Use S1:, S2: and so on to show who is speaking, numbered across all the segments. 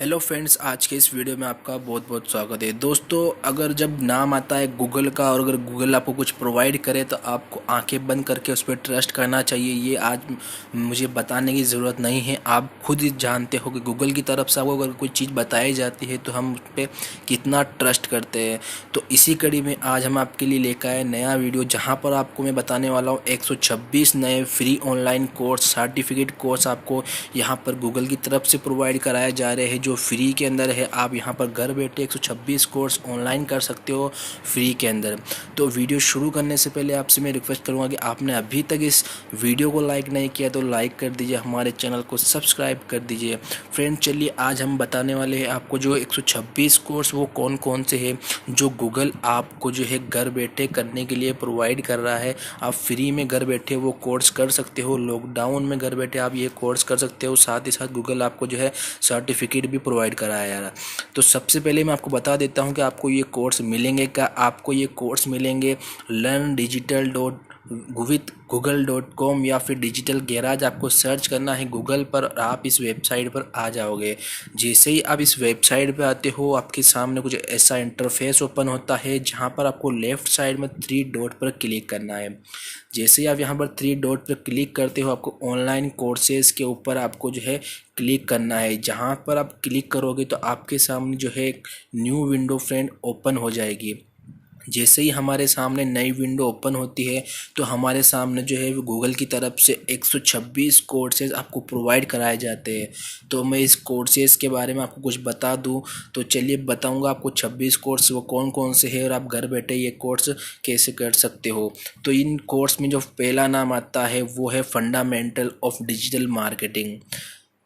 S1: Hello friends, आज के इस वीडियो में आपका बहुत बहुत स्वागत है। दोस्तों, अगर जब नाम आता है गूगल का और अगर गूगल आपको कुछ प्रोवाइड करे तो आपको आंखें बंद करके उस पर ट्रस्ट करना चाहिए। ये आज मुझे बताने की ज़रूरत नहीं है, आप खुद ही जानते हो कि गूगल की तरफ से आपको अगर कोई चीज़ बताई जाती है तो हम उस पर कितना ट्रस्ट करते हैं। तो इसी कड़ी में आज हम आपके लिए लेकर आए नया वीडियो, जहाँ पर आपको मैं बताने वाला हूँ 126 नए free online course, certificate course आपको यहाँ पर गूगल की तरफ से प्रोवाइड कराए जा रहे हैं, जो फ्री के अंदर है। आप यहाँ पर घर बैठे 126 कोर्स ऑनलाइन कर सकते हो फ्री के अंदर। तो वीडियो शुरू करने से पहले आपसे मैं रिक्वेस्ट करूँगा कि आपने अभी तक इस वीडियो को लाइक नहीं किया तो लाइक कर दीजिए, हमारे चैनल को सब्सक्राइब कर दीजिए। फ्रेंड, चलिए आज हम बताने वाले हैं आपको जो 126 कोर्स वो कौन कौन से हैं जो गूगल आपको जो है घर बैठे करने के लिए प्रोवाइड कर रहा है। आप फ्री में घर बैठे वो कोर्स कर सकते हो, लॉकडाउन में घर बैठे आप ये कोर्स कर सकते हो। साथ ही साथ गूगल आपको जो है सर्टिफिकेट भी प्रोवाइड कराया जा रहा है। तो सबसे पहले मैं आपको बता देता हूँ कि आपको ये कोर्स मिलेंगे क्या। आपको ये कोर्स मिलेंगे learndigital.with google.com या फिर डिजिटल गैराज आपको सर्च करना है गूगल पर और आप इस वेबसाइट पर आ जाओगे। जैसे ही आप इस वेबसाइट पर आते हो आपके सामने कुछ ऐसा इंटरफेस ओपन होता है, जहाँ पर आपको लेफ़्ट साइड में 3 डॉट पर क्लिक करना है। जैसे ही आप यहाँ पर 3 डॉट पर क्लिक करते हो आपको ऑनलाइन कोर्सेज के ऊपर आपको जो है क्लिक करना है। जहाँ पर आप क्लिक करोगे तो आपके सामने जो है एक न्यू विंडो फ्रेंड ओपन हो जाएगी। जैसे ही हमारे सामने नई विंडो ओपन होती है तो हमारे सामने जो है गूगल की तरफ से 126 कोर्सेज आपको प्रोवाइड कराए जाते हैं। तो मैं इस कोर्सेज के बारे में आपको कुछ बता दूं तो चलिए बताऊंगा आपको 26 कोर्स वो कौन कौन से हैं और आप घर बैठे ये कोर्स कैसे कर सकते हो। तो इन कोर्स में जो पहला नाम आता है वो है fundamental of digital marketing.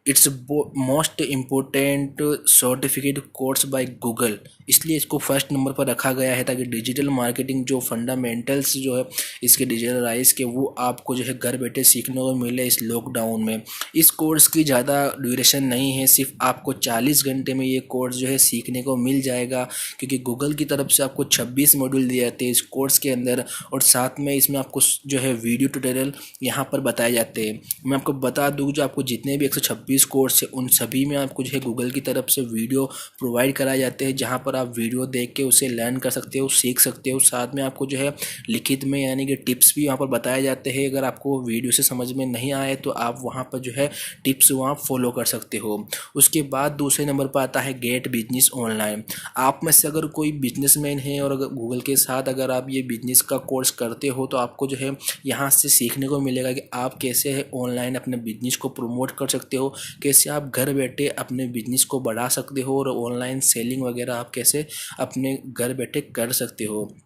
S1: It's most important certificate course by Google, इसलिए इसको फर्स्ट नंबर पर रखा गया है ताकि डिजिटल मार्केटिंग जो फंडामेंटल्स जो है इसके डिजिटलाइज के वो आपको जो है घर बैठे सीखने को मिले इस लॉकडाउन में। इस कोर्स की ज़्यादा ड्यूरेशन नहीं है, सिर्फ आपको 40 घंटे में ये कोर्स जो है सीखने को मिल जाएगा, क्योंकि गूगल की तरफ से आपको 26 मॉड्यूल दिए जाते हैं इस कोर्स के अंदर और साथ में इसमें आपको जो है वीडियो ट्यूटोरियल यहाँ पर बताए जाते हैं। मैं आपको बता दूँ जो आपको जितने भी 126 कोर्स है उन सभी में आपको जो है गूगल की तरफ से वीडियो प्रोवाइड कराए जाते हैं, जहाँ पर आप वीडियो देख के उसे लर्न कर सकते हो, सीख सकते हो। साथ में आपको जो है लिखित में यानी कि टिप्स भी वहाँ पर बताए जाते हैं। अगर आपको वीडियो से समझ में नहीं आए तो आप वहाँ पर जो है टिप्स वहाँ फॉलो कर सकते हो। उसके बाद दूसरे नंबर पर आता है गेट बिजनेस ऑनलाइन। आप में से अगर कोई बिजनेसमैन है और अगर गूगल के साथ अगर आप ये बिजनेस का कोर्स करते हो तो आपको जो है यहाँ से सीखने को मिलेगा कि आप कैसे है ऑनलाइन अपने बिजनेस को प्रमोट कर सकते हो, कैसे आप घर बैठे अपने बिजनेस को बढ़ा सकते हो और ऑनलाइन सेलिंग वगैरह आप कैसे अपने घर बैठे कर सकते हो।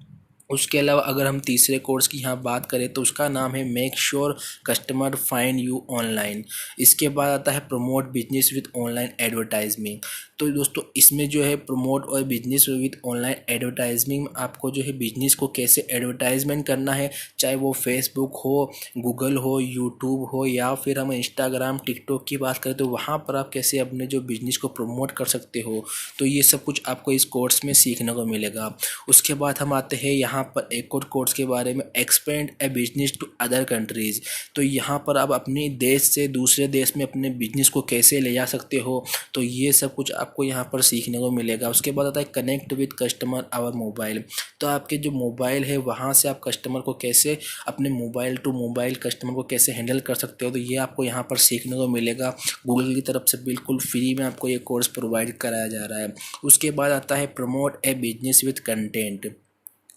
S1: उसके अलावा अगर हम तीसरे कोर्स की यहाँ बात करें तो उसका नाम है make sure customer find you online. इसके बाद आता है promote business with online advertisement. तो दोस्तों इसमें जो है प्रमोट और बिजनेस विद ऑनलाइन एडवर्टाइजमेंट आपको जो है बिजनेस को कैसे एडवर्टाइजमेंट करना है, चाहे वो फेसबुक हो, गूगल हो, यूट्यूब हो या फिर हम इंस्टाग्राम टिकटॉक की बात करें तो वहाँ पर आप कैसे अपने जो बिजनेस को प्रमोट कर सकते हो। तो ये सब कुछ आपको इस कोर्स में सीखने को मिलेगा। उसके बाद हम आते हैं यहाँ पर एक और कोर्स के बारे में, expand a business to other countries. तो यहाँ पर आप अपने देश से दूसरे देश में अपने बिजनेस को कैसे ले जा सकते हो, तो ये सब कुछ आपको यहाँ पर सीखने को मिलेगा। उसके बाद आता है connect with customer our mobile. तो आपके जो मोबाइल है वहाँ से आप कस्टमर को कैसे अपने मोबाइल टू मोबाइल कस्टमर को कैसे हैंडल कर सकते हो, तो ये आपको यहाँ पर सीखने को मिलेगा। गूगल की तरफ से बिल्कुल फ्री में आपको ये कोर्स प्रोवाइड कराया जा रहा है। उसके बाद आता है promote A business with content.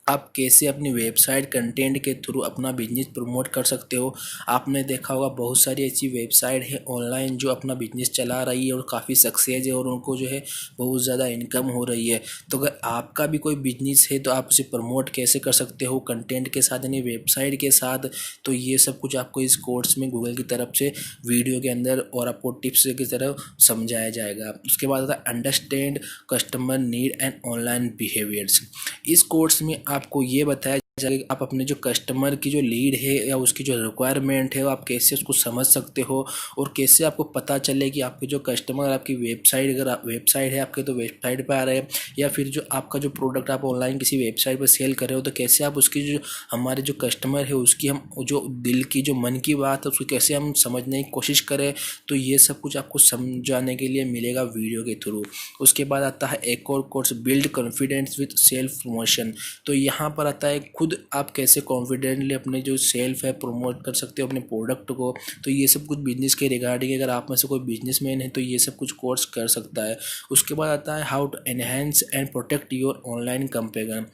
S1: आप कैसे अपनी वेबसाइट कंटेंट के थ्रू अपना बिजनेस प्रमोट कर सकते हो। आपने देखा होगा बहुत सारी ऐसी वेबसाइट है ऑनलाइन जो अपना बिजनेस चला रही है और काफ़ी सक्सेस है और उनको जो है बहुत ज़्यादा इनकम हो रही है। तो अगर आपका भी कोई बिजनेस है तो आप उसे प्रमोट कैसे कर सकते हो कंटेंट के साथ यानी वेबसाइट के साथ, तो ये सब कुछ आपको इस कोर्स में गूगल की तरफ से वीडियो के अंदर और आपको टिप्स की तरफ समझाया जाएगा। उसके बाद आता है understand customer need and online behaviours. इस कोर्स में आपको ये बताया जाएगा आप अपने जो कस्टमर की जो लीड है या उसकी जो रिक्वायरमेंट है वो आप कैसे उसको समझ सकते हो, और कैसे आपको पता चले कि आपके जो कस्टमर आपकी वेबसाइट, अगर वेबसाइट है आपके तो वेबसाइट पे आ रहे हैं, या फिर जो आपका जो प्रोडक्ट आप ऑनलाइन किसी वेबसाइट पर सेल कर रहे हो तो कैसे आप उसकी जो हमारे जो कस्टमर है उसकी हम जो दिल की जो मन की बात है उसको कैसे हम समझने की कोशिश करें। तो ये सब कुछ आपको समझाने के लिए मिलेगा वीडियो के थ्रू। उसके बाद आता है एक और course, build confidence with self promotion. तो यहाँ पर आता है खुद आप कैसे कॉन्फिडेंटली अपने जो सेल्फ है प्रमोट कर सकते हो अपने प्रोडक्ट को। तो ये सब कुछ बिजनेस के रिगार्डिंग, अगर आप में से कोई बिजनेसमैन है तो ये सब कुछ कोर्स कर सकता है। उसके बाद आता है how to enhance and protect your online campaign.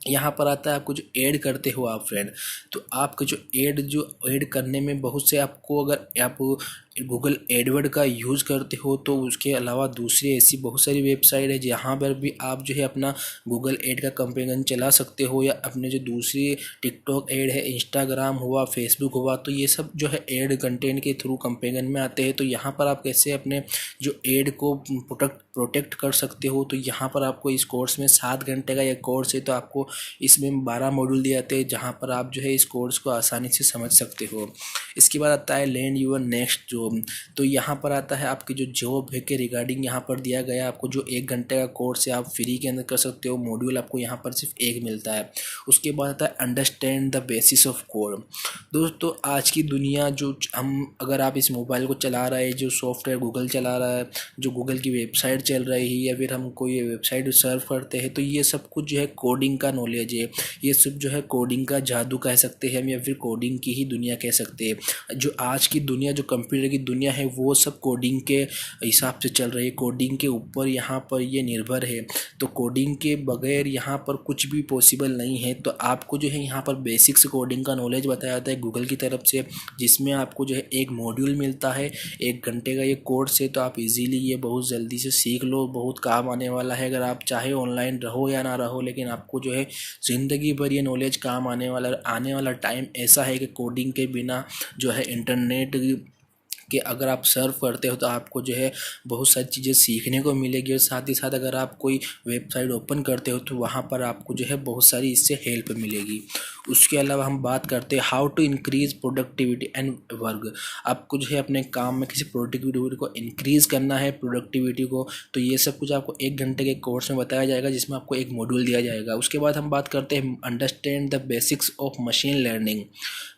S1: यहाँ पर आता है आप कुछ ऐड करते हो आप फ्रेंड, तो आपका जो ऐड करने में बहुत से आपको, अगर आप गूगल एडवर्ड का यूज़ करते हो तो उसके अलावा दूसरी ऐसी बहुत सारी वेबसाइट है जहाँ पर भी आप जो है अपना गूगल एड का कैंपेन चला सकते हो, या अपने जो दूसरी टिकटॉक एड है, इंस्टाग्राम हुआ, फेसबुक हुआ, तो ये सब जो है एड कंटेंट के थ्रू कैंपेन में आते हैं। तो यहाँ पर आप कैसे अपने जो एड को प्रोटेक्ट कर सकते हो, तो यहाँ पर आपको इस कोर्स में 7 घंटे का ये कोर्स है, तो आपको इसमें 12 मॉड्यूल दिए जाते हैं जहाँ पर आप जो है इस कोर्स को आसानी से समझ सकते हो। इसके बाद आता है लैंड यूर नेक्स्ट जॉब। तो यहाँ पर आता है आपकी जो जॉब है के रिगार्डिंग यहाँ पर दिया गया आपको जो 1 घंटे का कोर्स है आप फ्री के अंदर कर सकते हो, मॉड्यूल आपको यहाँ पर सिर्फ एक मिलता है। उसके बाद आता है understand the basis of code. दोस्तों आज की दुनिया जो हम, अगर आप इस मोबाइल को चला रहे हैं, जो सॉफ्टवेयर गूगल चला रहा है, जो गूगल की वेबसाइट चल रही है, या फिर हम कोई वेबसाइट सर्व करते हैं, तो ये सब कुछ जो है कोडिंग का नॉलेज है। ये सब जो है कोडिंग का जादू कह सकते हैं हम, या फिर कोडिंग की ही दुनिया कह सकते हैं। जो आज की दुनिया, जो कंप्यूटर की दुनिया है, वो सब कोडिंग के हिसाब से चल रही है, कोडिंग के ऊपर यहाँ पर ये निर्भर है। तो कोडिंग के बगैर यहाँ पर कुछ भी पॉसिबल नहीं है। तो आपको जो है यहाँ पर बेसिक्स कोडिंग का नॉलेज बताया जाता है गूगल की तरफ से, जिसमें आपको जो है एक मॉड्यूल मिलता है, 1 घंटे का ये कोर्स है। तो आप इजीली ये बहुत जल्दी से सीख लो, बहुत काम आने वाला है। अगर आप चाहे ऑनलाइन रहो या ना रहो, लेकिन आपको जो है ज़िंदगी भर ये नॉलेज काम आने वाला टाइम ऐसा है कि कोडिंग के बिना जो है इंटरनेट कि अगर आप सर्व करते हो तो आपको जो है बहुत सारी चीज़ें सीखने को मिलेगी, और साथ ही साथ अगर आप कोई वेबसाइट ओपन करते हो तो वहाँ पर आपको जो है बहुत सारी इससे हेल्प मिलेगी। उसके अलावा हम बात करते हैं how to increase productivity and work. आपको जो है अपने काम में किसी प्रोडक्टिविटी को इंक्रीज़ करना है, प्रोडक्टिविटी को, तो ये सब कुछ आपको 1 घंटे के कोर्स में बताया जाएगा, जिसमें आपको एक मॉड्यूल दिया जाएगा। उसके बाद हम बात करते हैं understand the basics of machine learning.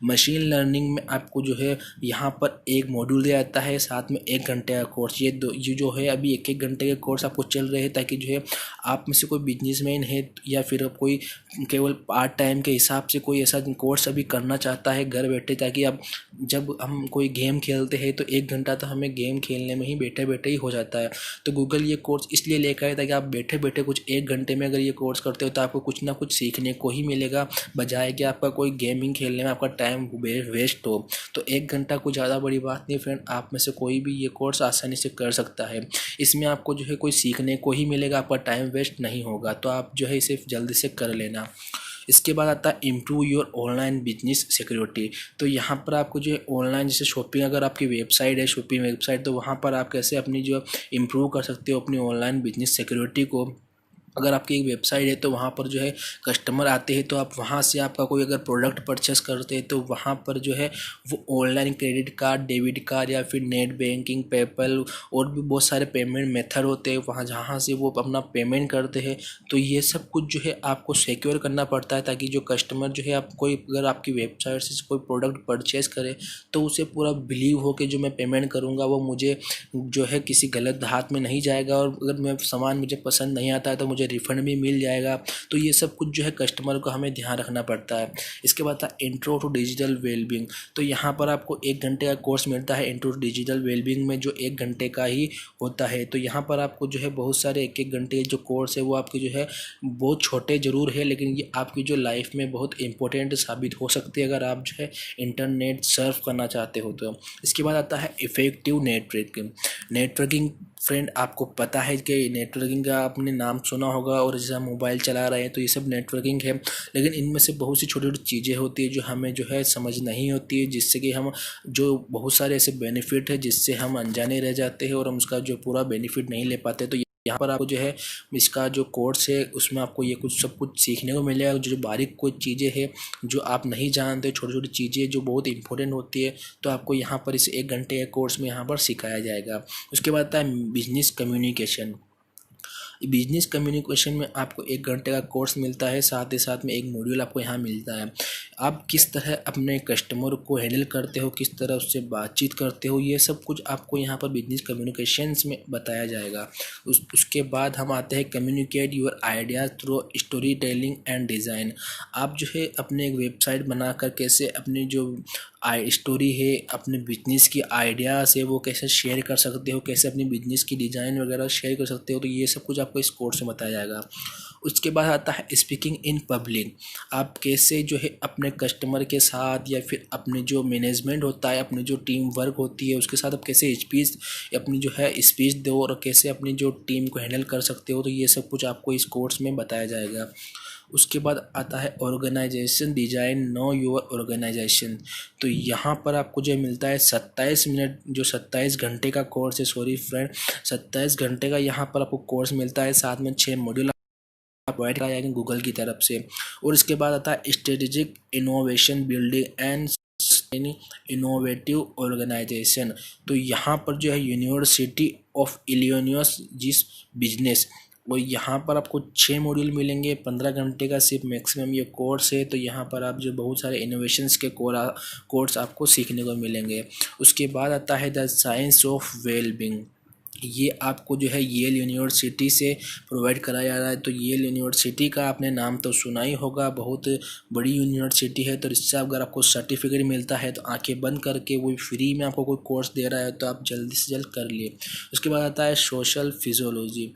S1: Machine learning में आपको जो है यहाँ पर एक मॉड्यूल दिया जाता है, साथ में 1 घंटे का कोर्स। ये जो है अभी 1-1 घंटे के कोर्स आपको चल रहे हैं, ताकि जो है आप में से कोई बिजनेसमैन है या फिर कोई केवल पार्ट टाइम के हिसाब से कोई ऐसा कोर्स अभी करना चाहता है घर बैठे, ताकि अब जब हम कोई गेम खेलते हैं तो 1 घंटा तो हमें गेम खेलने में ही बैठे बैठे ही हो जाता है। तो गूगल ये कोर्स इसलिए लेकर आया ताकि आप बैठे बैठे कुछ 1 घंटे में अगर ये कोर्स करते हो तो आपको कुछ ना कुछ सीखने को ही मिलेगा, बजाय कि आपका कोई गेमिंग खेलने में आपका टाइम वेस्ट हो। तो 1 घंटा कुछ ज़्यादा बड़ी बात नहीं फ्रेंड, आप में से कोई भी ये कोर्स आसानी से कर सकता है। इसमें आपको जो है कोई सीखने को ही मिलेगा, आपका टाइम वेस्ट नहीं होगा। तो आप जो है इसे जल्दी से कर लेना। इसके बाद आता है improve your online business security. तो यहाँ पर आपको जो है ऑनलाइन जैसे शॉपिंग, अगर आपकी वेबसाइट है शॉपिंग वेबसाइट, तो वहाँ पर आप कैसे अपनी जो इम्प्रूव कर सकते हो अपनी ऑनलाइन बिजनेस सिक्योरिटी को। अगर आपकी एक वेबसाइट है तो वहाँ पर जो है कस्टमर आते हैं, तो आप वहाँ से आपका कोई अगर प्रोडक्ट परचेस करते हैं तो वहाँ पर जो है वो online credit card, debit card, या फिर नेट बैंकिंग, पेपल और भी बहुत सारे पेमेंट मेथड होते हैं वहाँ जहाँ से वो अपना पेमेंट करते हैं। तो ये सब कुछ जो है आपको सिक्योर करना पड़ता है, ताकि जो कस्टमर जो है आप कोई अगर आपकी वेबसाइट से कोई प्रोडक्ट परचेस करे तो उसे पूरा बिलीव हो कि जो मैं पेमेंट करूँगा वो मुझे जो है किसी गलत हाथ में नहीं जाएगा, और अगर मैं सामान मुझे पसंद नहीं आता है तो मुझे रिफंड भी मिल जाएगा। तो ये सब कुछ जो है कस्टमर को हमें ध्यान रखना पड़ता है। इसके बाद था इंट्रो टू डिजिटल वेलबींग। तो यहाँ पर आपको 1 घंटे का कोर्स मिलता है इंट्रो टू डिजिटल वेलबींग में, जो 1 घंटे का ही होता है। तो यहाँ पर आपको जो है बहुत सारे 1-1 घंटे के जो कोर्स है वो आपके जो है बहुत छोटे ज़रूर है, लेकिन ये आपकी जो लाइफ में बहुत इंपॉर्टेंट साबित हो सकती है अगर आप जो है इंटरनेट सर्फ करना चाहते हो तो। इसके बाद आता है इफ़ेक्टिव नेटवर्किंग फ्रेंड, आपको पता है कि नेटवर्किंग का आपने नाम सुना होगा, और जैसे हम मोबाइल चला रहे हैं तो ये सब नेटवर्किंग है, लेकिन इनमें से बहुत सी छोटी छोटी चीज़ें होती है जो हमें जो है समझ नहीं होती है, जिससे कि हम जो बहुत सारे ऐसे बेनिफिट है जिससे हम अनजाने रह जाते हैं और हम उसका जो पूरा बेनिफिट नहीं ले पाते। तो यहाँ पर आपको जो है इसका जो कोर्स है उसमें आपको ये कुछ सब कुछ सीखने को मिलेगा। जो बारीक कुछ चीज़ें हैं जो आप नहीं जानते, छोटी छोटी चीज़ें जो बहुत इंपॉर्टेंट होती है, तो आपको यहाँ पर इस 1 घंटे के कोर्स में यहाँ पर सिखाया जाएगा। उसके बाद आता है बिजनेस कम्युनिकेशन। बिजनेस कम्युनिकेशन में आपको 1 घंटे का कोर्स मिलता है, साथ ही साथ में एक मॉड्यूल आपको यहाँ मिलता है। आप किस तरह अपने कस्टमर को हैंडल करते हो, किस तरह उससे बातचीत करते हो, ये सब कुछ आपको यहाँ पर बिजनेस कम्युनिकेशंस में बताया जाएगा। उसके बाद हम आते हैं communicate your ideas through story telling and design. आप जो है अपने एक वेबसाइट बनाकर कैसे अपनी जो स्टोरी है, अपने बिजनेस की आइडियाज़ है, वो कैसे शेयर कर सकते हो, कैसे अपनी बिजनेस की डिज़ाइन वगैरह शेयर कर सकते हो, तो ये सब कुछ आपको इस कोर्स में बताया जाएगा। उसके बाद आता है स्पीकिंग इन पब्लिक। आप कैसे जो है अपने कस्टमर के साथ या फिर अपने जो मैनेजमेंट होता है, अपनी जो टीम वर्क होती है उसके साथ आप कैसे स्पीच अपनी जो है स्पीच दो और कैसे अपनी जो टीम को हैंडल कर सकते हो, तो ये सब कुछ आपको इस कोर्स में बताया जाएगा। उसके बाद आता है organisation design, know your organisation. तो यहाँ पर आपको जो मिलता है 27 मिनट, जो 27 घंटे का कोर्स है, सॉरी फ्रेंड, 27 घंटे का यहाँ पर आपको कोर्स मिलता है। साथ में 6 मॉड्यूल प्रोवाइड कराया जाएगा गूगल की तरफ से। और इसके बाद आता है strategic innovation building and innovative organisation. तो यहाँ पर जो है यूनिवर्सिटी ऑफ इलिनॉइस जिस बिजनेस, और यहाँ पर आपको 6 मॉड्यूल मिलेंगे। 15 घंटे का सिर्फ मैक्सिमम ये कोर्स है। तो यहाँ पर आप जो बहुत सारे इनोवेशंस के कोर्स आपको सीखने को मिलेंगे। उसके बाद आता है द साइंस ऑफ वेलबींग। ये आपको जो है येल यूनिवर्सिटी से प्रोवाइड कराया जा रहा है। तो येल यूनिवर्सिटी का आपने नाम तो सुना ही होगा, बहुत बड़ी यूनिवर्सिटी है। तो इससे अगर आपको सर्टिफिकेट मिलता है तो आंखें बंद करके वो फ्री में आपको कोई कोर्स दे रहा है तो आप जल्दी से जल्द कर लिए। उसके बाद आता है सोशल फिजियोलॉजी।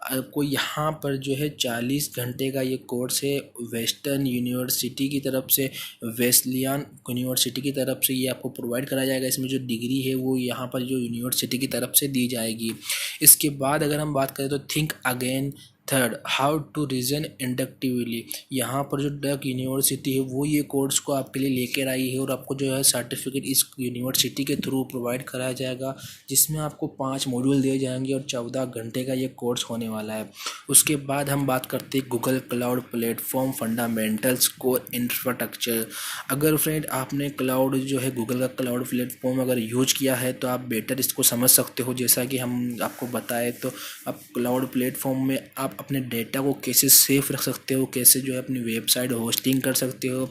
S1: आपको यहाँ पर जो है 40 घंटे का ये कोर्स है, वेस्टर्न यूनिवर्सिटी की तरफ से, वेस्लियन यूनिवर्सिटी की तरफ से ये आपको प्रोवाइड कराया जाएगा। इसमें जो डिग्री है वो यहाँ पर जो यूनिवर्सिटी की तरफ से दी जाएगी। इसके बाद अगर हम बात करें तो think again third, how to reason inductively. यहाँ पर जो डक यूनिवर्सिटी है वो ये कोर्स को आपके लिए लेकर आई है और आपको जो है सर्टिफिकेट इस यूनिवर्सिटी के थ्रू प्रोवाइड कराया जाएगा, जिसमें आपको 5 मॉड्यूल दिए जाएंगे और 14 घंटे का ये कोर्स होने वाला है। उसके बाद हम बात करते हैं Google cloud platform fundamentals core infrastructure. अगर फ्रेंड आपने क्लाउड जो है गूगल का क्लाउड प्लेटफॉर्म अगर यूज किया है तो आप बेटर इसको समझ सकते हो। जैसा कि हम आपको बताएं तो आप क्लाउड प्लेटफॉर्म में आप अपने डेटा को कैसे सेफ रख सकते हो, कैसे जो है अपनी वेबसाइट होस्टिंग कर सकते हो।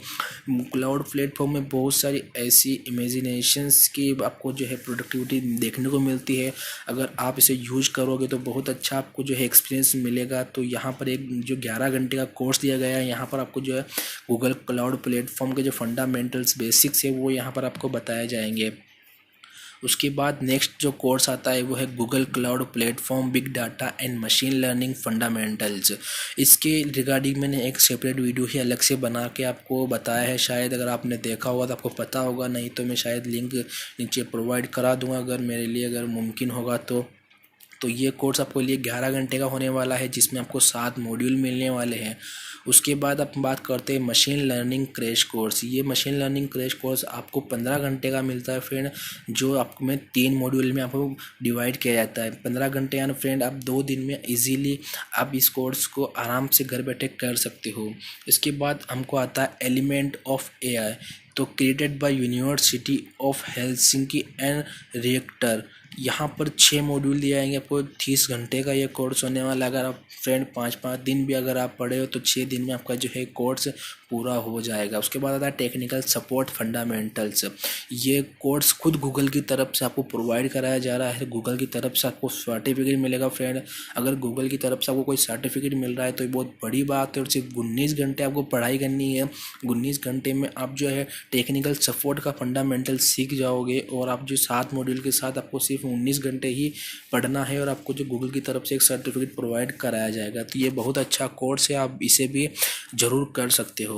S1: क्लाउड प्लेटफॉर्म में बहुत सारी ऐसी इमेजिनेशंस की आपको जो है प्रोडक्टिविटी देखने को मिलती है। अगर आप इसे यूज करोगे तो बहुत अच्छा आपको जो है एक्सपीरियंस मिलेगा। तो यहाँ पर एक जो 11 घंटे का कोर्स दिया गया है, यहाँ पर आपको जो है गूगल क्लाउड प्लेटफॉर्म के जो फंडामेंटल्स बेसिक्स है वो यहाँ पर आपको बताए जाएंगे। उसके बाद नेक्स्ट जो कोर्स आता है वो है Google cloud platform big data and machine learning fundamentals. इसके रिगार्डिंग मैंने एक सेपरेट वीडियो ही अलग से बना के आपको बताया है। शायद अगर आपने देखा होगा तो आपको पता होगा, नहीं तो मैं शायद लिंक नीचे प्रोवाइड करा दूंगा अगर मेरे लिए अगर मुमकिन होगा तो ये कोर्स आपको लिए 11 घंटे का होने वाला है, जिसमें आपको 7 मॉड्यूल मिलने वाले हैं। उसके बाद आप बात करते हैं मशीन लर्निंग क्रैश कोर्स। ये मशीन लर्निंग क्रैश कोर्स आपको 15 घंटे का मिलता है फ्रेंड, जो आपको में 3 मॉड्यूल में आपको डिवाइड किया जाता है। 15 घंटे यानी फ्रेंड आप 2 दिन में इजीली आप इस कोर्स को आराम से घर बैठे कर सकते हो। इसके बाद हमको आता है एलिमेंट ऑफ एआई, तो created by university of Helsinki and reactor. यहाँ पर 6 मॉड्यूल दिए जाएंगे आपको। 30 घंटे का ये कोर्स होने वाला। अगर आप फ्रेंड 5-5 दिन भी अगर आप पढ़े हो तो 6 दिन में आपका जो है कोर्स पूरा हो जाएगा। उसके बाद आता है टेक्निकल सपोर्ट फंडामेंटल्स। ये कोर्स खुद गूगल की तरफ से आपको प्रोवाइड कराया जा रहा है। गूगल की तरफ से आपको सर्टिफिकेट मिलेगा फ्रेंड। अगर गूगल की तरफ से आपको कोई सर्टिफिकेट मिल रहा है तो ये बहुत बड़ी बात है। और सिर्फ 19 घंटे आपको पढ़ाई करनी है। 19 घंटे में आप जो है टेक्निकल सपोर्ट का फंडामेंटल सीख जाओगे और आप जो 7 मॉड्यूल के साथ आपको सिर्फ 19 घंटे ही पढ़ना है और आपको जो गूगल की तरफ से एक सर्टिफिकेट प्रोवाइड कराया जाएगा। तो ये बहुत अच्छा कोर्स है, आप इसे भी ज़रूर कर सकते हो।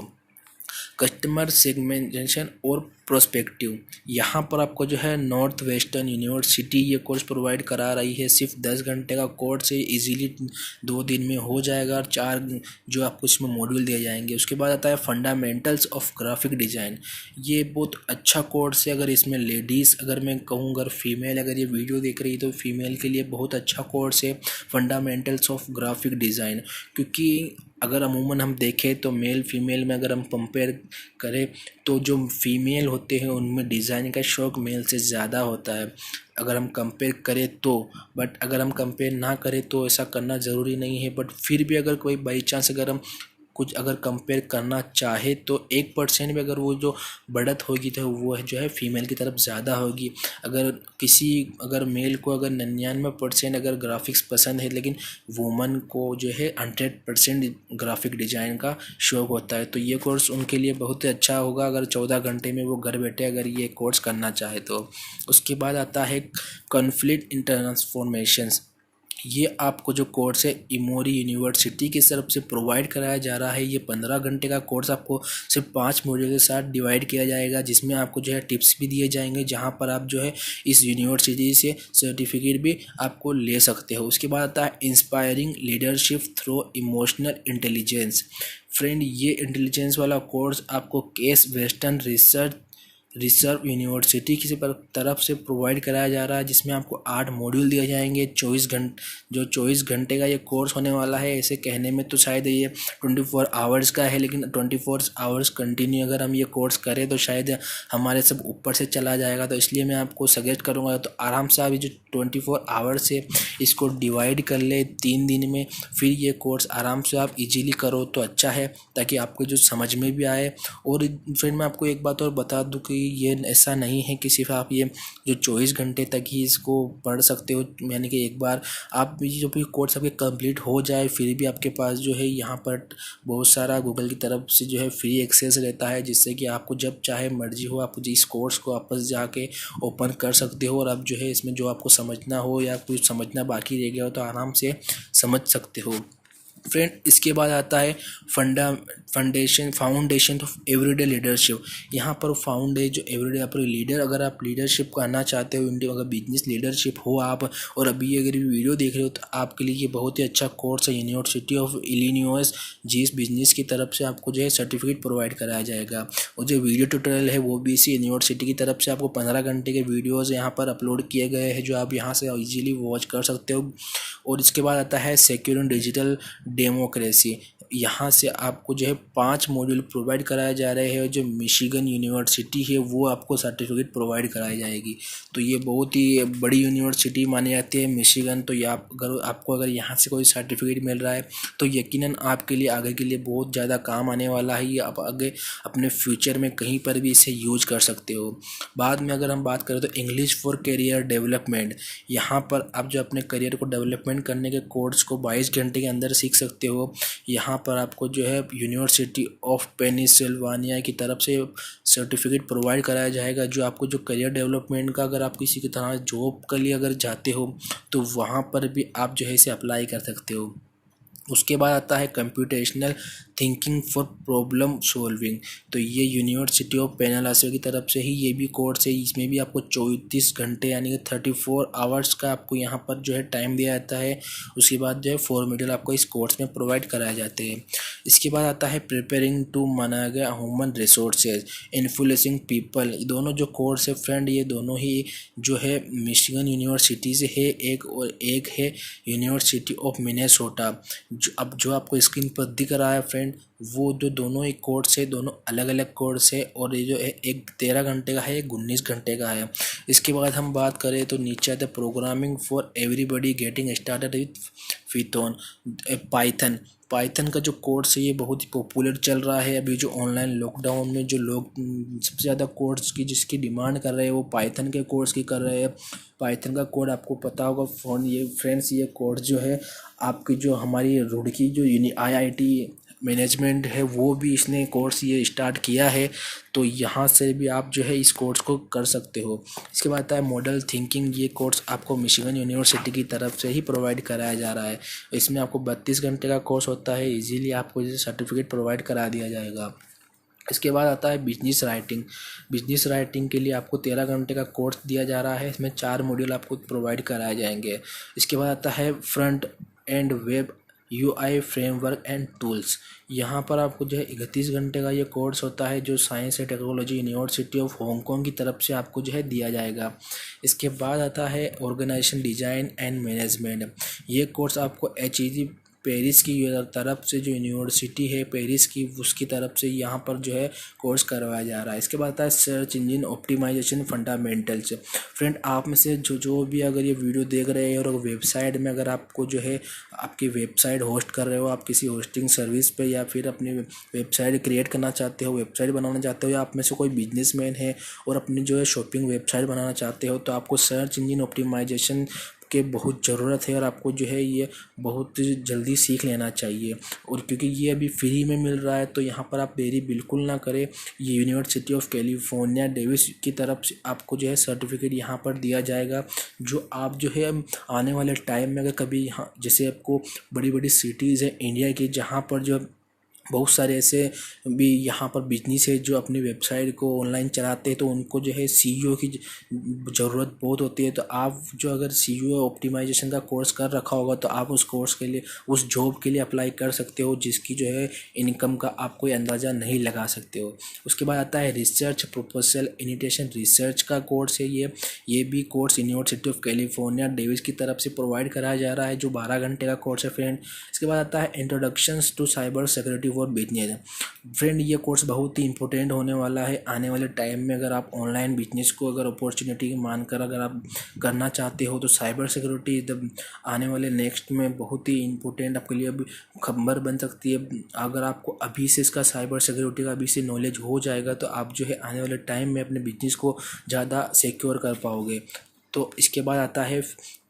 S1: कस्टमर सेगमेंटेशन और प्रोस्पेक्टिव, यहाँ पर आपको जो है नॉर्थ वेस्टर्न यूनिवर्सिटी ये कोर्स प्रोवाइड करा रही है। सिर्फ 10 घंटे का कोर्स है, इजीली 2 दिन में हो जाएगा और 4 जो आपको इसमें मॉड्यूल दिए जाएंगे। उसके बाद आता है फंडामेंटल्स ऑफ ग्राफिक डिज़ाइन। ये बहुत अच्छा कोर्स है। अगर इसमें लेडीज़, अगर मैं कहूँ अगर फीमेल अगर ये वीडियो देख रही है तो फीमेल के लिए बहुत अच्छा कोर्स है फंडामेंटल्स ऑफ ग्राफिक डिज़ाइन। क्योंकि अगर अमूमन हम देखें तो मेल फीमेल में अगर हम कंपेयर करें तो जो फीमेल होते हैं उनमें डिज़ाइन का शौक़ मेल से ज़्यादा होता है, अगर हम कंपेयर करें तो। बट अगर हम कंपेयर ना करें तो ऐसा करना ज़रूरी नहीं है। बट फिर भी अगर कोई बाई चांस अगर हम कुछ अगर कंपेयर करना चाहे तो 1% भी अगर वो जो बढ़त होगी तो वो जो है फीमेल की तरफ ज़्यादा होगी। अगर मेल को अगर 99% अगर ग्राफिक्स पसंद है लेकिन वुमन को जो है 100% ग्राफिक डिज़ाइन का शौक़ होता है तो ये कोर्स उनके लिए बहुत ही अच्छा होगा अगर 14 घंटे में वो घर बैठे अगर ये कोर्स करना चाहे तो। उसके बाद आता है कॉन्फ्लिक्ट इन ट्रांसफॉर्मेशंस। ये आपको जो कोर्स है इमोरी यूनिवर्सिटी की तरफ से प्रोवाइड कराया जा रहा है। ये 15 घंटे का कोर्स आपको सिर्फ 5 मॉड्यूल के साथ डिवाइड किया जाएगा, जिसमें आपको जो है टिप्स भी दिए जाएंगे, जहां पर आप जो है इस यूनिवर्सिटी से सर्टिफिकेट भी आपको ले सकते हो। उसके बाद आता है inspiring leadership through emotional intelligence. Friend, ये इंटेलिजेंस वाला कोर्स आपको केस वेस्टर्न रिजर्व यूनिवर्सिटी की तरफ से प्रोवाइड कराया जा रहा है, जिसमें आपको 8 मॉड्यूल दिए जाएंगे। 24 घंटे का ये कोर्स होने वाला है। ऐसे कहने में तो शायद ये 24 आवर्स का है, लेकिन 24 आवर्स कंटिन्यू अगर हम ये कोर्स करें तो शायद हमारे सब ऊपर से चला जाएगा। तो इसलिए मैं आपको सजेस्ट करूँगा तो आराम से आप जो 24 आवर्स है इसको डिवाइड कर ले 3 दिन में, फिर ये कोर्स आराम से आप इजीली करो तो अच्छा है, ताकि आपको जो समझ में भी आए। और फिर मैं आपको एक बात और बता दूं कि ये ऐसा नहीं है कि सिर्फ आप ये जो 24 घंटे तक ही इसको पढ़ सकते हो, यानी कि एक बार आप जो भी कोर्स आपके कंप्लीट हो जाए फिर भी आपके पास जो है यहाँ पर बहुत सारा गूगल की तरफ से जो है फ्री एक्सेस रहता है, जिससे कि आपको जब चाहे मर्जी हो आप इस कोर्स को वापस जाके ओपन कर सकते हो और आप जो है इसमें जो आपको समझना हो या कुछ समझना बाकी रह गया हो तो आराम से समझ सकते हो। फ्रेंड, इसके बाद आता है फाउंडेशन ऑफ एवरीडे लीडरशिप। यहाँ पर फाउंड है जो एवरीडे आप लीडर, अगर आप लीडरशिप करना चाहते हो इंडिया, अगर बिजनेस लीडरशिप हो आप और अभी अगर वीडियो देख रहे हो तो आपके लिए ये बहुत ही अच्छा कोर्स है। यूनिवर्सिटी ऑफ इलिनॉइस जिस बिजनेस की तरफ से आपको जो है सर्टिफिकेट प्रोवाइड कराया जाएगा। और जो वीडियो ट्यूटोरियल है वो भी इसी यूनिवर्सिटी की तरफ से आपको 15 घंटे के वीडियोज़ यहाँ पर अपलोड किए गए हैं, जो आप यहाँ से ईजिली वॉच कर सकते हो। और इसके बाद आता है सिक्योर डिजिटल डेमोक्रेसी। यहाँ से आपको जो है 5 मॉड्यूल प्रोवाइड कराए जा रहे हैं। जो मिशिगन यूनिवर्सिटी है वो आपको सर्टिफिकेट प्रोवाइड कराई जाएगी। तो ये बहुत ही बड़ी यूनिवर्सिटी मानी जाती है मिशिगन। तो ये आपको अगर यहाँ से कोई सर्टिफिकेट मिल रहा है तो यकीनन आपके लिए आगे के लिए बहुत ज़्यादा काम आने वाला है। ये आप आगे अपने फ्यूचर में कहीं पर भी इसे यूज कर सकते हो। बाद में अगर हम बात करें तो इंग्लिश फॉर करियर डेवलपमेंट, यहाँ पर आप जो अपने करियर को डेवलपमेंट करने के कोर्स को 22 घंटे के अंदर सीख सकते हो। यहाँ पर आपको जो है यूनिवर्सिटी ऑफ पेनिसिल्वानिया की तरफ से सर्टिफिकेट प्रोवाइड कराया जाएगा, जो आपको जो करियर डेवलपमेंट का अगर आप किसी की तरह जॉब के लिए अगर जाते हो तो वहाँ पर भी आप जो है इसे अप्लाई कर सकते हो। उसके बाद आता है computational thinking for problem solving. तो ये यूनिवर्सिटी ऑफ पेनालसा की तरफ से ही ये भी कोर्स है। इसमें भी आपको 34 घंटे यानी कि 34 आवर्स का आपको यहाँ पर जो है टाइम दिया जाता है। उसके बाद जो है 4 मॉड्यूल आपको इस कोर्स में प्रोवाइड कराए जाते हैं। इसके बाद आता है preparing to manage human resources influencing people. दोनों जो कोर्स है फ्रेंड ये दोनों ही जो है मिशिगन यूनिवर्सिटी से है, एक है यूनिवर्सिटी ऑफ मिनेसोटा। जो आपको स्क्रीन पर दिख रहा है फ्रेंड वो जो दोनों एक कोर्स है, दोनों अलग अलग कोर्स है। और ये जो है एक 13 घंटे का है, एक 19 घंटे का है। इसके बाद हम बात करें तो नीचे आता है programming for everybody getting started with Python का जो कोर्स है ये बहुत ही पॉपुलर चल रहा है। अभी जो ऑनलाइन लॉकडाउन में जो लोग सबसे ज़्यादा कोर्स की जिसकी डिमांड कर रहे हैं वो पाइथन के कोर्स की कर रहे हैं। पाइथन का कोड आपको पता होगा फ्रेंड्स, ये कोर्स जो है आपकी जो हमारी रुड़की जो IIT मैनेजमेंट है वो भी इसने कोर्स ये स्टार्ट किया है। तो यहाँ से भी आप जो है इस कोर्स को कर सकते हो। इसके बाद आता है मॉडल थिंकिंग। ये कोर्स आपको मिशिगन यूनिवर्सिटी की तरफ से ही प्रोवाइड कराया जा रहा है। इसमें आपको 32 घंटे का कोर्स होता है। इजीली आपको ये सर्टिफिकेट प्रोवाइड करा दिया जाएगा। इसके बाद आता है बिजनेस राइटिंग। बिजनेस राइटिंग के लिए आपको 13 घंटे का कोर्स दिया जा रहा है। इसमें 4 मॉड्यूल आपको प्रोवाइड कराए जाएंगे। इसके बाद आता है front end web UI framework and tools. यहाँ पर आपको जो है 31 घंटे का ये कोर्स होता है, जो science and technology university of Hong Kong की तरफ से आपको जो है दिया जाएगा। इसके बाद आता है ऑर्गेनाइजेशन डिज़ाइन एंड मैनेजमेंट। ये कोर्स आपको HEG पेरिस की तरफ से, जो यूनिवर्सिटी है पेरिस की, उसकी तरफ से यहाँ पर जो है कोर्स करवाया जा रहा है। इसके बाद आता है search engine optimisation fundamentals. Friend, आप में से जो भी अगर ये वीडियो देख रहे हैं और वेबसाइट में अगर आपको जो है आपकी वेबसाइट होस्ट कर रहे हो, आप किसी होस्टिंग सर्विस पे, या फिर अपनी वेबसाइट क्रिएट करना चाहते हो, वेबसाइट बनाना चाहते हो, या आप में से कोई बिजनेसमैन है और अपनी जो है शॉपिंग वेबसाइट बनाना चाहते हो, तो आपको सर्च इंजन ऑप्टिमाइजेशन के बहुत ज़रूरत है और आपको जो है ये बहुत जल्दी सीख लेना चाहिए। और क्योंकि ये अभी फ्री में मिल रहा है, तो यहाँ पर आप देरी बिल्कुल ना करें। ये यूनिवर्सिटी ऑफ कैलिफोर्निया डेविस की तरफ से आपको जो है सर्टिफिकेट यहाँ पर दिया जाएगा, जो आप जो है आने वाले टाइम में अगर कभी यहाँ, जैसे आपको बड़ी बड़ी सिटीज़ है इंडिया की, जहाँ पर जो बहुत सारे ऐसे भी यहाँ पर बिजनेस है जो अपनी वेबसाइट को ऑनलाइन चलाते हैं, तो उनको जो है CEO की ज़रूरत बहुत होती है। तो आप जो अगर CEO ऑप्टिमाइजेशन का कोर्स कर रखा होगा, तो आप उस कोर्स के लिए, उस जॉब के लिए अप्लाई कर सकते हो, जिसकी जो है इनकम का आप कोई अंदाज़ा नहीं लगा सकते हो। उसके बाद आता है रिसर्च प्रोपोजल इनिटेशन रिसर्च का कोर्स है। ये भी course university of California Davis की तरफ से प्रोवाइड कराया जा रहा है, जो 12 घंटे का कोर्स है फ्रेंड। इसके बाद आता है introductions to cyber security for business. Friend, ये कोर्स बहुत ही इंपॉर्टेंट होने वाला है आने वाले टाइम में। अगर आप ऑनलाइन बिजनेस को अगर अपॉर्चुनिटी मानकर अगर आप करना चाहते हो, तो साइबर सिक्योरिटी आने वाले नेक्स्ट में बहुत ही इंपॉर्टेंट आपके लिए अभी खबर बन सकती है। अगर आपको अभी से इसका साइबर सिक्योरिटी का अभी से नॉलेज हो जाएगा, तो आप जो है आने वाले टाइम में अपने बिजनेस को ज़्यादा सिक्योर कर पाओगे। तो इसके बाद आता है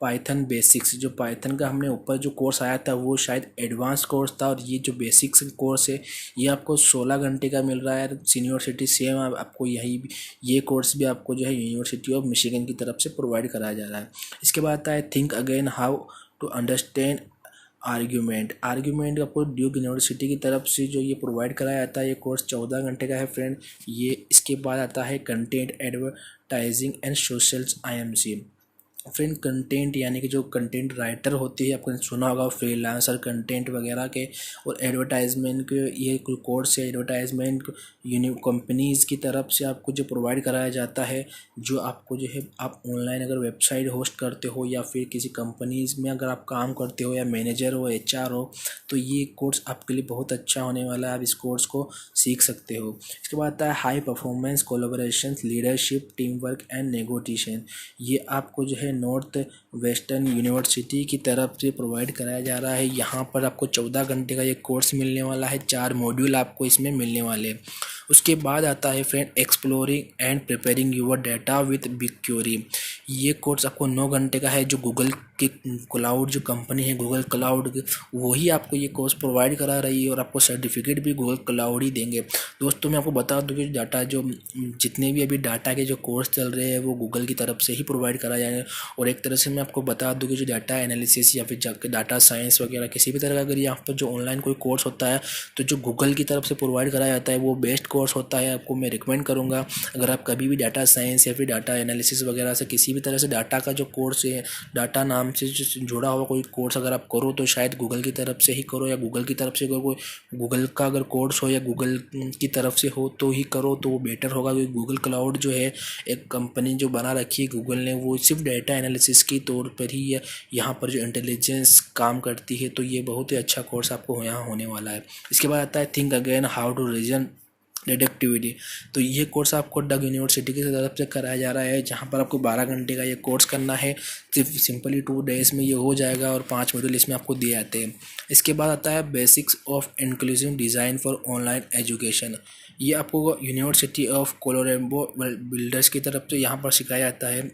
S1: पाइथन बेसिक्स। जो पाइथन का हमने ऊपर जो कोर्स आया था, वो शायद एडवांस कोर्स था, और ये जो बेसिक्स कोर्स है ये आपको 16 घंटे का मिल रहा है यूनिवर्सिटी से। आपको ये कोर्स भी आपको जो है यूनिवर्सिटी ऑफ मिशिगन की तरफ से प्रोवाइड कराया जा रहा है। इसके बाद आता है think again how to understand argument आपको ड्यूक यूनिवर्सिटी की तरफ से जो ये प्रोवाइड कराया जाता है। ये कोर्स 14 घंटे का है फ्रेंड। ये इसके बाद आता है content advertising and social IMC। Friend, content यानी कि जो कंटेंट राइटर होती है, आपने सुना होगा फ्रीलांसर कंटेंट वगैरह के, और एडवर्टाइजमेंट के ये कोर्स है। एडवर्टाइजमेंट कंपनीज़ की तरफ से आपको जो प्रोवाइड कराया जाता है, जो आपको जो है आप ऑनलाइन अगर वेबसाइट होस्ट करते हो, या फिर किसी कंपनीज़ में अगर आप काम करते हो, या मैनेजर हो, HR हो, तो ये कोर्स आपके लिए बहुत अच्छा होने वाला है। आप इस कोर्स को सीख सकते हो। इसके बाद आता है high performance collaboration leadership team work and negotiation. ये आपको जो है नॉर्थ वेस्टर्न यूनिवर्सिटी की तरफ से प्रोवाइड कराया जा रहा है। यहाँ पर आपको 14 घंटे का ये कोर्स मिलने वाला है। 4 मॉड्यूल आपको इसमें मिलने वाले हैं। उसके बाद आता है friend exploring and preparing your data with BigQuery। ये कोर्स आपको 9 घंटे का है। जो गूगल की क्लाउड जो कंपनी है, गूगल क्लाउड, वही आपको ये कोर्स प्रोवाइड करा रही है, और आपको सर्टिफिकेट भी गूगल क्लाउड ही देंगे। दोस्तों, मैं आपको बता दूँ कि डाटा जो जितने भी अभी डाटा के जो कोर्स चल रहे हैं, वो गूगल की तरफ से ही प्रोवाइड करा जा रहे हैं। और एक तरह से मैं आपको बता दूँ कि जो डाटा एनालिसिस या फिर डाटा साइंस वगैरह किसी भी तरह का अगर यहाँ पर जो ऑनलाइन कोई कोर्स होता है, तो जो गूगल की तरफ से प्रोवाइड कराया जाता है वो बेस्ट कोर्स होता है। आपको मैं रिकमेंड करूँगा, अगर आप कभी भी डाटा साइंस या फिर डाटा एनालिसिस वगैरह से किसी भी तरह से डाटा का जो कोर्स है, डाटा नाम से जो जुड़ा हुआ कोई कोर्स अगर आप करो, तो शायद गूगल की तरफ से ही करो, या गूगल की तरफ से कोई गूगल का अगर कोर्स हो या गूगल की तरफ से हो तो ही करो, तो वो बेटर होगा। क्योंकि गूगल क्लाउड जो है एक कंपनी जो बना रखी है गूगल ने, वो सिर्फ डाटा एनालिसिस के तौर पर ही यहाँ पर जो इंटेलिजेंस काम करती है। तो ये बहुत ही अच्छा कोर्स आपको यहाँ होने वाला है। इसके बाद आता है think again how to reason deductivity. तो ये कोर्स आपको डग यूनिवर्सिटी की तरफ से कराया जा रहा है, जहाँ पर आपको 12 घंटे का ये कोर्स करना है। सिर्फ सिंपली 2 डेज़ में ये हो जाएगा, और 5 मॉड्यूल इसमें आपको दिए जाते हैं। इसके बाद आता है basics of inclusive design for online education. ये आपको यूनिवर्सिटी ऑफ कोलोराडो बिल्डर्स की तरफ से यहाँ पर सिखाया जाता है।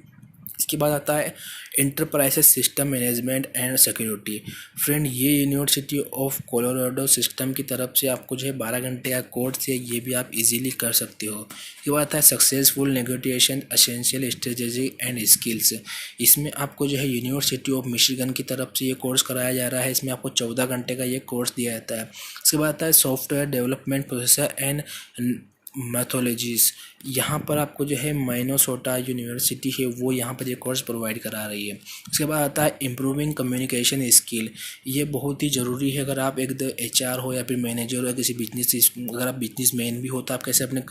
S1: इसके बाद आता है enterprises system management and security. Friend, ये यूनिवर्सिटी ऑफ कोलोराडो सिस्टम की तरफ से आपको जो है 12 घंटे का कोर्स है, ये भी आप इजीली कर सकते हो। ये बात आता है successful negotiation essential strategy and skills. इसमें आपको जो है यूनिवर्सिटी ऑफ मिशिगन की तरफ से ये कोर्स कराया जा रहा है। इसमें आपको 14 घंटे का ये कोर्स दिया जाता है। इसके बाद आता है software development processor and methodologies, यहाँ पर आपको जो है मिनेसोटा यूनिवर्सिटी है वो यहाँ पर ये कोर्स प्रोवाइड करा रही है। उसके बाद आता है इम्प्रूविंग कम्युनिकेशन स्किल, ये बहुत ही ज़रूरी है। अगर आप एक HR हो या फिर मैनेजर हो या किसी बिजनेस, अगर आप बिजनेस मैन भी हो तो आप कैसे अपने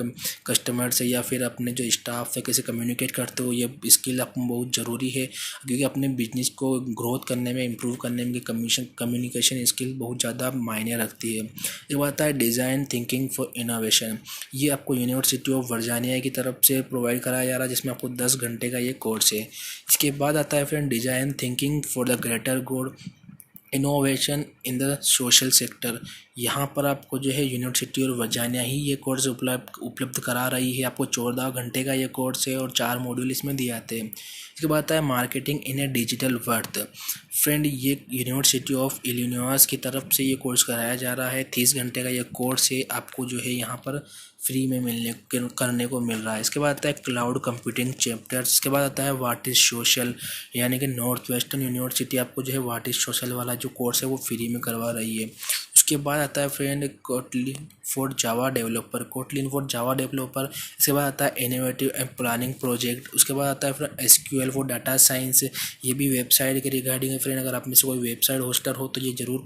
S1: कस्टमर से या फिर अपने जो स्टाफ से कैसे कम्युनिकेट करते हो, ये स्किल आपको बहुत ज़रूरी है, क्योंकि अपने बिजनेस को ग्रोथ करने में, इम्प्रूव करने में कम्युनिकेशन स्किल बहुत ज़्यादा मायने रखती है। ये बात है डिज़ाइन थिंकिंग फॉर इनोवेशन, ये आपको यूनिवर्सिटी ऑफ वर्जीनिया की तरफ से प्रोवाइड कराया जा रहा है, जिसमें आपको 10 घंटे का ये कोर्स है। इसके बाद आता है friend design thinking for the greater good, innovation in the social sector. यहाँ पर आपको जो है यूनिवर्सिटी और वर्जीनिया ही ये कोर्स उपलब्ध करा रही है। आपको 14 घंटे का ये कोर्स है और 4 मॉड्यूल इसमें दिए जाते हैं। इसके बाद आता है marketing in A digital world. Friend ये यूनिवर्सिटी ऑफ इलिनॉइस की तरफ से ये कोर्स कराया जा रहा है। 30 घंटे का ये कोर्स है, आपको जो है यहाँ पर फ्री में करने को मिल रहा है। इसके बाद आता है क्लाउड कंप्यूटिंग चैप्टर्स। इसके बाद आता है व्हाट इज़ सोशल, यानी कि नॉर्थ वेस्टर्न यूनिवर्सिटी आपको जो है व्हाट इज़ सोशल वाला जो कोर्स है वो फ्री में करवा रही है। उसके बाद आता है friend Kotlin for Java developer, Kotlin for Java developer. इसके बाद आता है इनोवेटिव एंड प्लानिंग प्रोजेक्ट। उसके बाद आता है friend SQL for data science, ये भी वेबसाइट के रिगार्डिंग है फ्रेंड। अगर आप में से कोई वेबसाइट होस्टर हो तो ये ज़रूर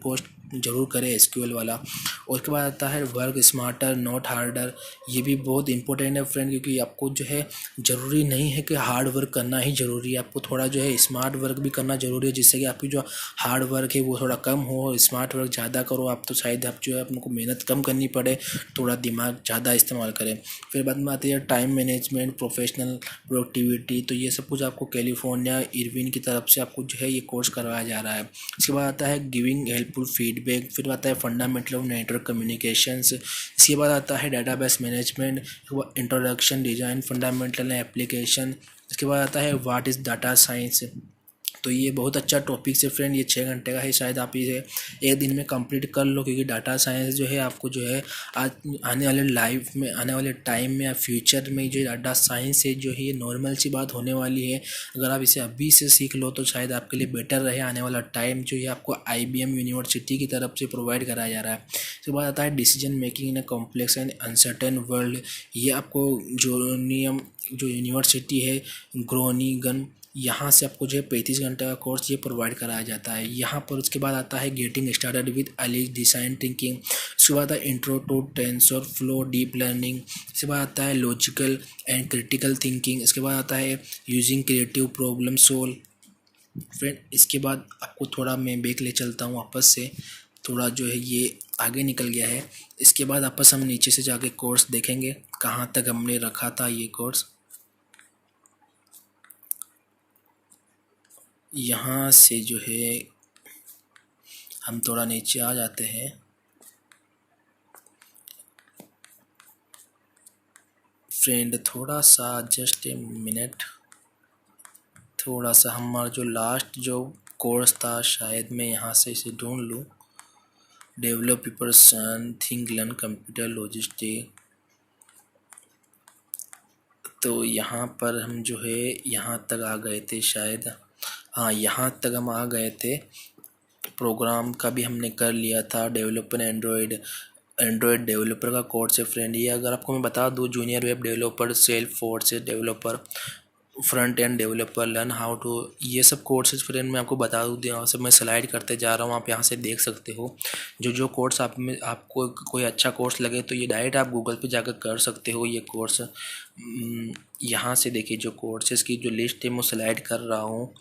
S1: करें SQL वाला। और उसके बाद आता है वर्क स्मार्टर नॉट हार्डर, ये भी बहुत इंपॉर्टेंट है फ्रेंड, क्योंकि आपको जो है ज़रूरी नहीं है कि हार्ड वर्क करना ही ज़रूरी है, आपको थोड़ा जो है स्मार्ट वर्क भी करना ज़रूरी है, जिससे कि आपकी जो हार्ड वर्क है वो थोड़ा कम हो, स्मार्ट वर्क ज़्यादा करो आप, तो शायद आप जो है आपको मेहनत कम करनी पड़े, थोड़ा दिमाग ज़्यादा इस्तेमाल करें। फिर बाद में आती है टाइम मैनेजमेंट, प्रोफेशनल प्रोडक्टिविटी, तो ये सब कुछ आपको कैलिफोर्निया इरविन की तरफ से आपको जो है ये कोर्स करवाया जा रहा है। इसके बाद आता है गिविंग हेल्पफुल फीडबैक। फिर आता है फंडामेंटल ऑफ नेटवर्क कम्युनिकेशंस। इसके बाद आता है database management, introduction design fundamental application. इसके बाद आता है व्हाट इज़ डाटा साइंस। तो ये बहुत अच्छा टॉपिक है फ्रेंड, ये 6 घंटे का है, शायद आप इसे एक दिन में कंप्लीट कर लो, क्योंकि डाटा साइंस जो है आपको जो है आज आने वाले लाइफ में, आने वाले टाइम में या फ्यूचर में जो डाटा साइंस है जो है ये नॉर्मल सी बात होने वाली है। अगर आप इसे अभी से सीख लो तो शायद आपके लिए बेटर रहे। आने वाला टाइम जो है आपको IBM यूनिवर्सिटी की तरफ से प्रोवाइड कराया जा रहा है। इसके बाद आता है decision making in a complex and uncertain world, ये आपको जो यूनिवर्सिटी है ग्रोनिंगन, यहाँ से आपको जो है 35 घंटे का कोर्स ये प्रोवाइड कराया जाता है यहाँ पर। उसके बाद आता है getting started with Alice design thinking. उसके बाद आता है intro to TensorFlow deep learning. इसके बाद आता है लॉजिकल एंड क्रिटिकल थिंकिंग। इसके बाद आता है using creative problem solve. Friend इसके बाद आपको थोड़ा मैं बैक ले चलता हूँ वापस से, थोड़ा जो है ये आगे निकल गया है। इसके बाद वापस हम नीचे से जाके कोर्स देखेंगे कहाँ तक हमने रखा था ये कोर्स। यहाँ से जो है हम थोड़ा नीचे आ जाते हैं। फ्रेंड थोड़ा सा जस्ट ए मिनट, थोड़ा सा हमारा जो लास्ट जो कोर्स था शायद मैं यहाँ से इसे ढूंढ लूँ। Develop person think learn computer logistic, तो यहाँ पर हम जो है यहाँ तक आ गए थे शायद, हाँ यहाँ तक हम आ गए थे। प्रोग्राम का भी हमने कर लिया था, डेवलपर एंड्रॉयड डेवलपर का कोर्स है फ्रेंड ये। अगर आपको मैं बता दूँ junior web developer, Salesforce developer, front end developer, learn how to, ये सब कोर्सेज फ्रेंड मैं आपको बता दूँ, यहाँ से मैं स्लाइड करते जा रहा हूँ, आप यहाँ से देख सकते हो। जो कोर्स आप में आपको कोई अच्छा कोर्स लगे तो ये डायरेक्ट आप गूगल पे जाकर कर सकते हो ये कोर्स। यहाँ से देखिए जो कोर्सेज़ की जो लिस्ट है मैं स्लाइड कर रहा हूँ,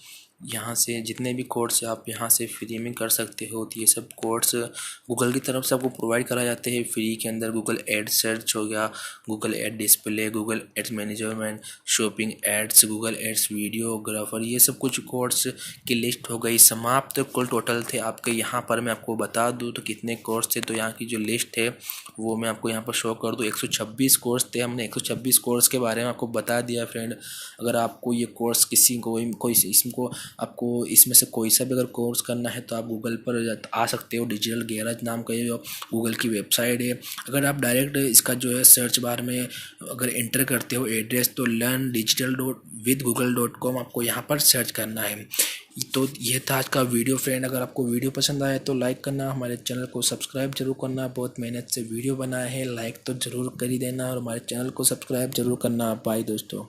S1: यहाँ से जितने भी कोर्स आप यहाँ से फ्री में कर सकते हो। तो ये सब कोर्स गूगल की तरफ से आपको प्रोवाइड कराए जाते हैं फ्री के अंदर। गूगल एड सर्च हो गया, Google ad display, Google ads management, shopping ads, Google ads videographer, ये सब कुछ कोर्स की लिस्ट हो गई समाप्त। कुल टोटल थे आपके, यहाँ पर मैं आपको बता दूँ तो कितने कोर्स थे, तो यहाँ की जो लिस्ट है वो मैं आपको यहाँ पर शो कर दूँ। 126 कोर्स थे, हमने 126 कोर्स के बारे में आपको बता दिया फ्रेंड। अगर आपको ये कोर्स किसी कोई इसको आपको इसमें से कोई सा भी अगर कोर्स करना है तो आप गूगल पर आ सकते हो। डिजिटल गैराज नाम का ये गूगल की वेबसाइट है। अगर आप डायरेक्ट इसका जो है सर्च बार में अगर एंटर करते हो एड्रेस तो learndigitaloutwithgoogle.com आपको यहाँ पर सर्च करना है। तो ये था आज का वीडियो फ्रेंड। अगर आपको वीडियो पसंद आया तो लाइक करना, हमारे चैनल को सब्सक्राइब जरूर करना। बहुत मेहनत से वीडियो बनाए हैं, लाइक तो ज़रूर कर ही देना और हमारे चैनल को सब्सक्राइब जरूर करना। बाय दोस्तों।